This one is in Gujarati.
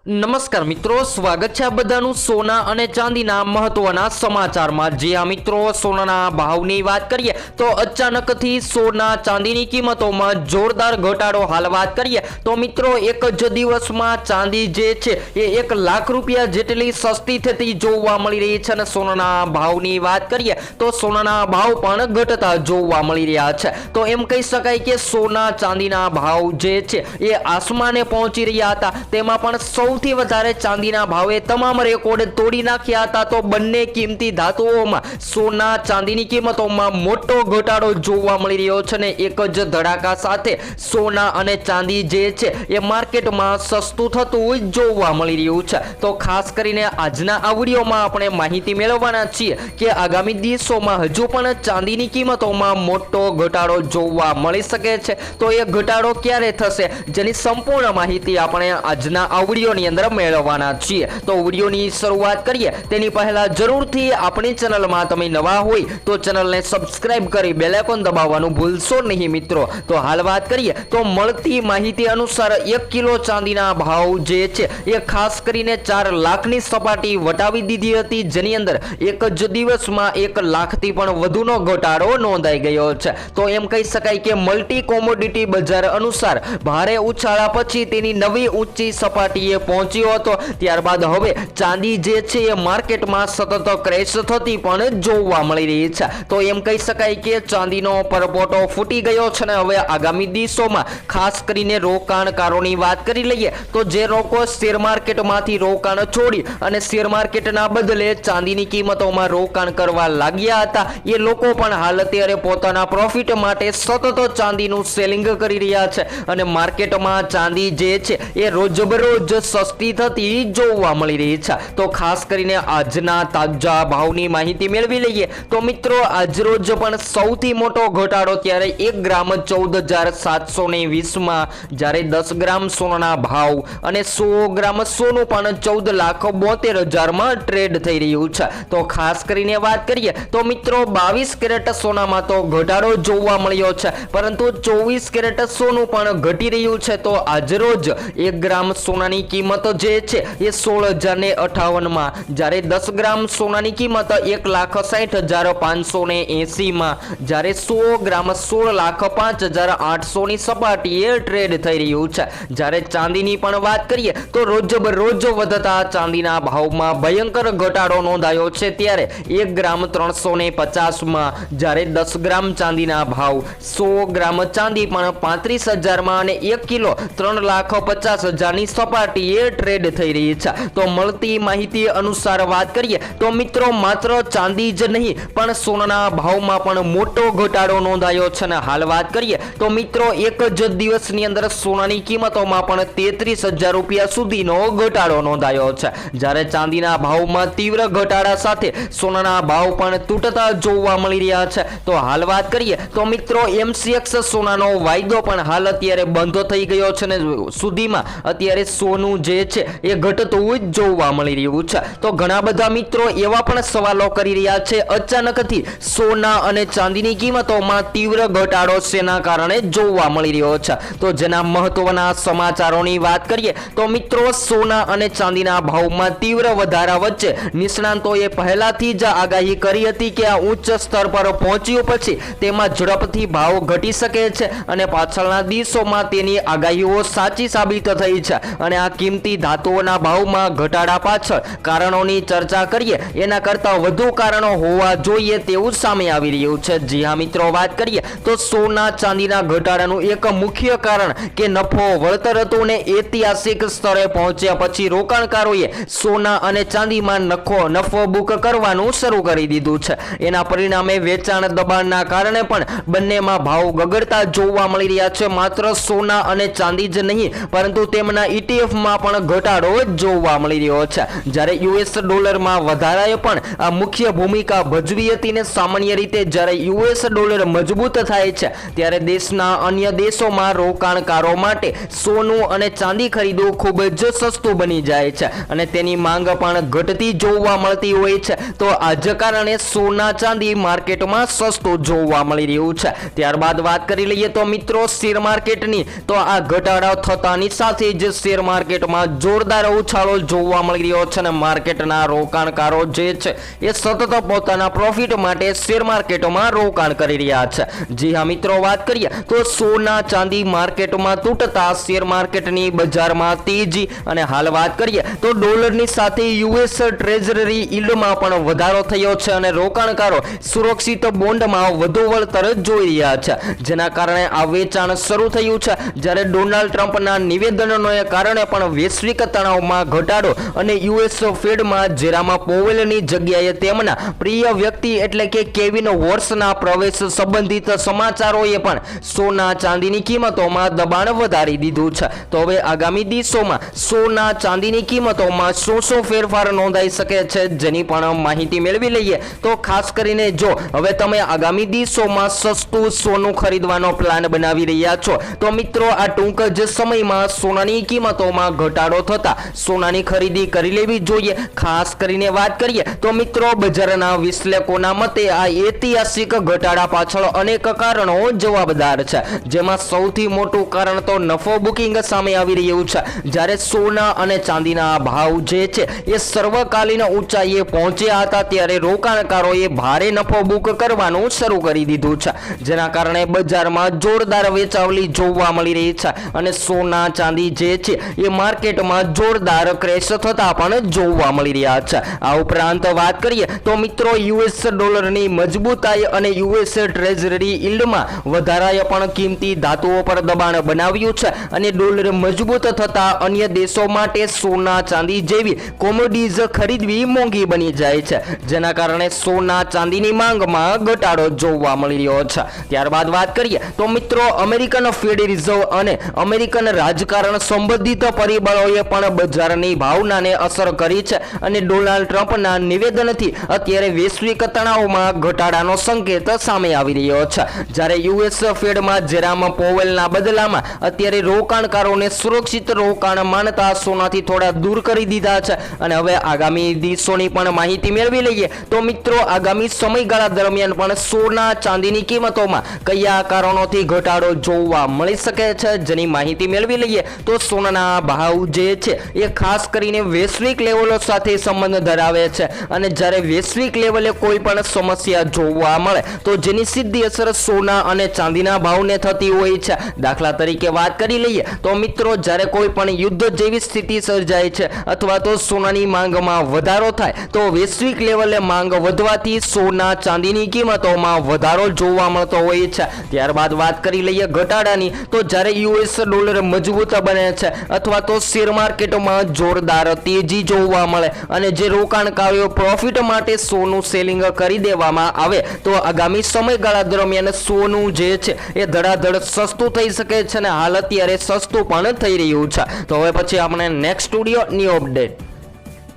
નમસ્કાર મિત્રો, સ્વાગત છે આ બધાનું સોના અને ચાંદીના મહત્વના સમાચારમાં। જે આ મિત્રો સોનાના ભાવની વાત કરીએ તો અચાનકથી સોના ચાંદીની કિંમતોમાં જોરદાર ઘટાડો હાલ વાત કરીએ તો મિત્રો એક જ દિવસમાં ચાંદી જે છે એ 1 લાખ રૂપિયા જેટલી સસ્તી થતી જોવા મળી રહી છે અને સોનાના ભાવની વાત કરીએ તો સોનાના ભાવ પણ ઘટતા જોવા મળી રહ્યા છે। તો એમ કહી શકાય કે સોના ચાંદીના ભાવ જે છે એ આસમાને પહોંચી રહ્યા હતા। તેમાં પણ સૌથી વધારે ચાંદીના ભાવે તમામ રેકોર્ડ તોડી નાખ્યા હતા। તો બંને કિંમતી ધાતુઓમાં સોના ચાંદીની કિંમતોમાં મોટો ઘટાડો જોવા મળી રહ્યો છે ને એક જ ધડાકા સાથે સોના અને ચાંદી જે છે એ માર્કેટમાં સસ્તું થતું જોવા મળી રહ્યું છે। તો ખાસ કરીને આજના આ વિડીયોમાં આપણે માહિતી મેળવવાના છીએ કે આગામી દિવસોમાં હજુ પણ ચાંદીની કિંમતોમાં મોટો ઘટાડો જોવા મળી શકે છે। તો એ ઘટાડો ક્યારે થશે જેની સંપૂર્ણ માહિતી આપણે આજના આ વિડીયોની અંદર મેળવવાના છીએ। તો વિડીયોની શરૂઆત કરીએ તેની પહેલા જરૂરથી આપણી ચેનલમાં તમે નવા હોય તો ચેનલને સબસ્ક્રાઇબ કરી બેલ આઇકોન દબાવવાનું ભૂલશો નહીં મિત્રો। તો હાલ વાત કરીએ તો મળતી માહિતી અનુસાર 1 કિલો ચાંદીના ભાવ જે છે એ ખાસ કરીને 4 લાખની સપાટી વટાવી દીધી હતી, જેની અંદર એક જ દિવસમાં 1 લાખથી પણ વધુનો ઘટાડો નોંધાઈ ગયો છે। તો એમ કહી શકાય કે મલ્ટી કોમોડિટી બજાર અનુસાર ભારે ઉછાળા પછી તેની નવી ઊંચી સપાટીએ પહોંચ્યો હતો। ત્યારબાદ હવે ચાંદી જે છે એ માર્કેટમાં સતત ક્રેશ થતી પણ જોવા મળી રહી છે। તો એમ કહી શકાય કે ચાંદીનો પરપોટો ફૂટી ગયો છે ને હવે આગામી દિવસોમાં ખાસ કરીને રોકાણકારોની વાત કરી લઈએ તો જે લોકો શેર માર્કેટમાંથી રોકાણ છોડી અને શેર માર્કેટના બદલે ચાંદીની કિંમતોમાં રોકાણ કરવા લાગ્યા હતા એ લોકો પણ હાલ અત્યારે પોતાના પ્રોફિટ માટે સતત ચાંદીનું સેલિંગ કરી રહ્યા છે અને માર્કેટમાં ચાંદી જે છે એ રોજબરોજ સસ્તી થતી જોવા મળી રહી છે। તો ખાસ કરીને આજના તાજા ભાવની માહિતી મેળવી લઈએ તો મિત્રો આજરોજ પણ સૌથી મોટો ઘટાડો ત્યારે 1 ગ્રામ 14,720 જ્યારે 10 ગ્રામ સોનાના ભાવ અને 100 ગ્રામ સોનું પણ 14,72,000 ટ્રેડ થઈ રહ્યું છે। તો ખાસ કરીને વાત કરીએ તો મિત્રો 22 કેરેટ સોનામાં તો ઘટાડો જોવા મળ્યો છે, પરંતુ 24 કેરેટ સોનું પણ ઘટી રહ્યું છે। તો આજરોજ 1 ગ્રામ સોનાની કિંમત જે છે એ 16,058 જ્યારે 10 ગ્રામ સોનાની કિંમત 1,60,580 જ્યારે 100 ગ્રામ 16,05,800 ની સપાટીએ ટ્રેડ થઈ રહ્યું છે। જ્યારે ચાંદીની પણ વાત કરીએ તો રોજબરોજ વધતા ચાંદીના ભાવમાં ભયંકર ઘટાડો નોંધાયો છે। ત્યારે 1 ગ્રામ 350 જ્યારે 10 ગ્રામ ચાંદીના ભાવ 100 ગ્રામ ચાંદી પણ 35,000 અને 1 કિલો 3,50,000 ની સપાટીએ ટ્રેડ થઈ રહી છે। તો મળતી માહિતી અનુસાર વાત કરીએ તો મિત્રો માત્ર ચાંદી જ નહીં પણ સોનાના ભાવમાં પણ મોટો ઘટાડો નોંધાયો છે અને હાલ વાત કરીએ તો મિત્રો એક જ દિવસની અંદર સોનાની કિંમતોમાં પણ 33,000 રૂપિયા સુધીનો ઘટાડો નોંધાયો છે। જ્યારે ચાંદીના ભાવમાં તીવ્ર ઘટાડા સાથે સોનાના ભાવ પણ તૂટતા જોવા મળી રહ્યા છે। તો હાલ વાત કરીએ તો મિત્રો MCX સોનાનો વાયદો પણ હાલ અત્યારે બંધ થઈ ગયો છે ને સુધીમાં અત્યારે સોનું જે છે એ ઘટતું જોવા મળી રહ્યું છે। તો ઘણા બધા મિત્રો એવા પણ સવાલો કરી રહ્યા છે અચાનકથી સોના અને ચાંદીની કિંમતોમાં તીવ્ર ઘટાડો શેના કારણે જોવા મળી રહ્યો છે। તો જેના મહત્વના સમાચારોની વાત કરીએ તો મિત્રો સોના અને ચાંદીના ભાવમાં તીવ્ર વધારા વચ્ચે નિષ્ણાંતોએ પહેલાથી જ આગાહી કરી હતી કે આ ઉચ્ચ સ્તર પર પહોંચ્યું પછી તેમાં ઝડપથી ભાવ ઘટી શકે છે અને પાછળના દિવસોમાં તેની આગાહીઓ સાચી સાબિત થઈ છે અને આ કિંમતી ધાતુઓના ભાવમાં ઘટાડા પાછળ કારણોની ચર્ચા કરીએ એના કરતાં વધુ કારણો હોવા જોઈએ તેવું સામે આવી રહ્યું છે। જી હા મિત્રો, વાત કરીએ તો સોના ચાંદીના ઘટાડાનું એક મુખ્ય કારણ કે નફો વળતર હતું ને ઐતિહાસિક સ્તરે પહોંચ્યા પછી રોકાણકારોએ સોના અને ચાંદીમાં નફો બુક કરવાનું શરૂ કરી દીધું છે। એના પરિણામે વેચાણ દબાણના કારણે પણ બંનેમાં ભાવ ગગડતા જોવા મળી રહ્યા છે। માત્ર સોના અને ચાંદી જ નહીં પરંતુ તેમના ETF-માં પણ ઘટાડો જોવા મળી રહ્યો છે। જ્યારે US ડોલરમાં વધારાએ પણ આ મુખ્ય ભૂમિકા ભજવી હતી ને સામાન્ય રીતે જ્યારે US ડોલર મજબૂત થાય છે ત્યારે દેશના અન્ય દેશોમાં રોકાણકારો માટે સોનું અને ચાંદી ખરીદવું ખૂબ જ સસ્તું બની જાય છે અને તેની માંગ પણ ઘટતી જોવા મળતી હોય છે। તો આ જ કારણે સોના ચાંદી માર્કેટમાં સસ્તું જોવા મળી રહ્યું છે। ત્યારબાદ વાત કરી લઈએ તો મિત્રો શેર માર્કેટની તો આ ઘટાડો થતાની સાથે જ શેર માર્કેટમાં બજારમાં જોરદાર ઉછાળો જોવા મળી રહ્યો છે અને માર્કેટના રોકાણકારો જે છે એ સતત પોતાના પ્રોફિટ માટે શેર માર્કેટમાં રોકાણ કરી રહ્યા છે। જી હા મિત્રો, વાત કરીએ તો સોના ચાંદી માર્કેટમાં તૂટતા શેર માર્કેટની બજારમાં તેજી અને હાલ વાત કરીએ તો ડોલરની સાથે યુએસ ટ્રેઝરી યીલ્ડમાં પણ વધારો થયો છે અને રોકાણકારો સુરક્ષિત બોન્ડમાં વધુ વળતર જોઈ રહ્યા છે, જેના કારણે આ વેચાણ શરૂ થયું છે। જ્યારે ડોનાલ્ડ ટ્રમ્પના નિવેદનોને કારણે પણ વૈશ્વિક તણાવમાં ઘટાડો અને યુએસ ફેડમાં જેરામા પોવેલની જગ્યાએ તેમના પ્રિય વ્યક્તિ એટલે કે કેવિન વોર્સના પ્રવેશ સંબંધિત સમાચારોએ પણ સોના ચાંદીની કિંમતોમાં દબાણ વધારી દીધું છે। તો હવે આગામી દિવસોમાં સોના ચાંદીની કિંમતોમાં શું ફેરફાર નોંધાઈ શકે છે જેની પણ માહિતી મેળવી લઈએ। તો ખાસ કરીને જો હવે તમે આગામી દિવસોમાં સસ્તું સોનું ખરીદવાનો પ્લાન બનાવી રહ્યા છો તો મિત્રો આ ટૂંક જ સમયમાં સોનાની કિંમતોમાં ઘટાડો થતા સોનાની ખરીદી કરી લેવી જોઈએ। ખાસ કરીને વાત કરીએ તો મિત્રો બજારના વિશ્લેષકોના મતે આ ઐતિહાસિક ઘટાડા પાછળ અનેક કારણો જવાબદાર છે, જેમાં સૌથી મોટું કારણ તો નફો બુકિંગ સામે આવી રહ્યું છે। જ્યારે સોના અને ચાંદીના ભાવ જે છે એ સર્વકાલીન ઊંચાઈએ પહોંચ્યા હતા ત્યારે રોકાણકારોએ ભારે નફો બુક કરવાનું શરૂ કરી દીધું છે, જેના કારણે બજારમાં જોરદાર વેચાવલી જોવા મળી રહી છે અને સોના ચાંદી જે છે એ માર્કેટમાં જોરદાર ક્રેશ થતા પણ જોવા મળી રહ્યા છે। આ ઉપરાંત વાત કરીએ તો મિત્રો યુએસ ડોલરની મજબૂતાઈ અને યુએસ ટ્રેઝરી યીલ્ડમાં વધારાએ પણ કિંમતી ધાતુઓ પર દબાણ બનાવ્યું છે અને ડોલર મજબૂત થતા અન્ય દેશો માટે સોના ચાંદી જેવી કોમોડિટીઝ ખરીદવી મોંઘી બની જાય છે, જેના કારણે સોના ચાંદીની માંગમાં ઘટાડો જોવા મળી રહ્યો છે। ત્યારબાદ વાત કરીએ તો મિત્રો અમેરિકન ફેડ રિઝર્વ અને અમેરિકન રાજકારણ સંબંધિત પરિબળોએ પણ બજારની ભાવનાને અસર કરી છે અને ડોનાલ્ડ ટ્રમ્પના નિવેદનથી અત્યારે વૈશ્વિક તણાવમાં ઘટાડાનો સંકેત સામે આવી રહ્યો છે। જ્યારે યુએસ ફેડમાં જેરામ પોવેલના બદલામાં અત્યારે રોકાણકારોને સુરક્ષિત રોકાણ માનતા સોનાથી થોડા દૂર કરી દીધા છે અને હવે આગામી દિવસોની પણ માહિતી મેળવી લઈએ તો મિત્રો આગામી સમયગાળા દરમિયાન પણ સોના ચાંદીની કિંમતોમાં કયા કારણોથી ઘટાડો જોવા મળી શકે છે જેની માહિતી મેળવી લઈએ તો સોનાના ભાવ જે છે એ ખાસ કરીને વૈશ્વિક લેવલો સાથે સંબંધ ધરાવે છે અને જ્યારે વૈશ્વિક લેવલે કોઈ પણ સમસ્યા જોવા મળે તો જેની સીધી અસર સોના અને ચાંદીના ભાવને થતી હોય છે। દાખલા તરીકે વાત કરી લઈએ તો મિત્રો જ્યારે કોઈ પણ યુદ્ધ જેવી સ્થિતિ સર્જાય છે અથવા તો સોનાની માંગમાં વધારો થાય તો વૈશ્વિક લેવલે માંગ વધવાથી સોના ચાંદીની કિંમતોમાં વધારો જોવા મળતો હોય છે। ત્યારબાદ વાત કરી લઈએ ઘટાડાની તો જ્યારે યુએસ ડોલર મજબૂત બને છે અથવા તો શેર માર્કેટમાં જોરદાર તેજી જોવા મળે અને જે રોકાણકારો પ્રોફિટ માટે સોનું સેલિંગ કરી દેવામાં આવે તો આગામી સમયગાળા દરમિયાન સોનું જે છે એ ધડાધડ સસ્તું થઈ શકે છે અને હાલ અત્યારે સસ્તું પણ થઈ રહ્યું છે। તો હવે પછી આપણે નેક્સ્ટ સ્ટુડિયો ન્યૂ અપડેટ